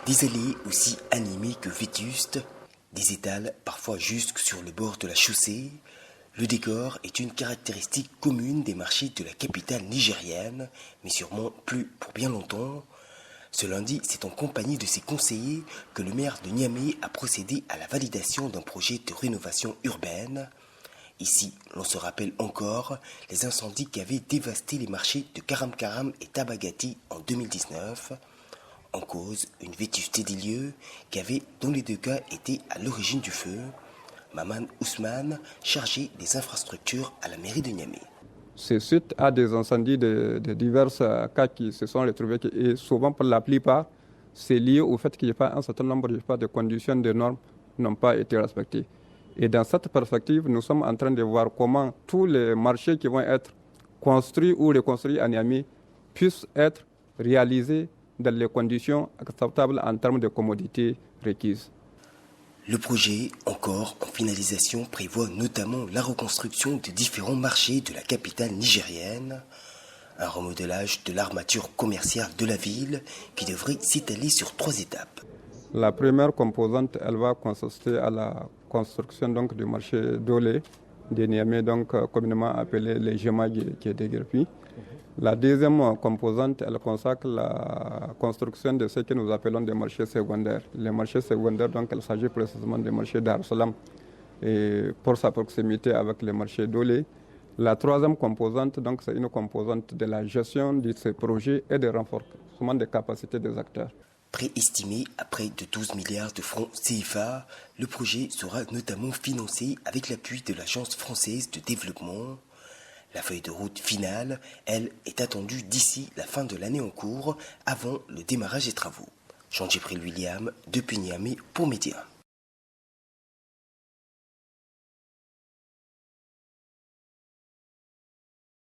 Des allées aussi animées que vétustes, des étals parfois jusque sur le bord de la chaussée, le décor est une caractéristique commune des marchés de la capitale nigérienne, mais sûrement plus pour bien longtemps. Ce lundi, c'est en compagnie de ses conseillers que le maire de Niamey a procédé à la validation d'un projet de rénovation urbaine. Ici, l'on se rappelle encore les incendies qui avaient dévasté les marchés de Karam Karam et Tabagati en 2019. En cause, une vétusté des lieux qui avait, dans les deux cas, été à l'origine du feu. Maman Ousmane, chargé des infrastructures à la mairie de Niamey. C'est suite à des incendies de divers cas qui se sont retrouvés et souvent pour la plupart, c'est lié au fait qu'il n'y a pas un certain nombre de conditions, de normes n'ont pas été respectées. Et dans cette perspective, nous sommes en train de voir comment tous les marchés qui vont être construits ou reconstruits à Niamey puissent être réalisés dans les conditions acceptables en termes de commodités requises. Le projet, encore en finalisation, prévoit notamment la reconstruction de différents marchés de la capitale nigérienne, un remodelage de l'armature commerciale de la ville qui devrait s'étaler sur 3 étapes. La première composante, elle va consister à la construction donc, du marché d'Olé, de Niamey, donc communément appelé les Gemagi qui est déguerpi. La deuxième composante, elle consacre la construction de ce que nous appelons des marchés secondaires. Les marchés secondaires, donc, il s'agit précisément des marchés d'Ar Salam et pour sa proximité avec les marchés d'Olé. La troisième composante, donc, c'est une composante de la gestion de ces projets et de renforcement des capacités des acteurs. Préestimé à près de 12 milliards de francs CFA, le projet sera notamment financé avec l'appui de l'Agence française de développement. La feuille de route finale, elle, est attendue d'ici la fin de l'année en cours, avant le démarrage des travaux. Jean-Djibril William, depuis Niamey pour Média.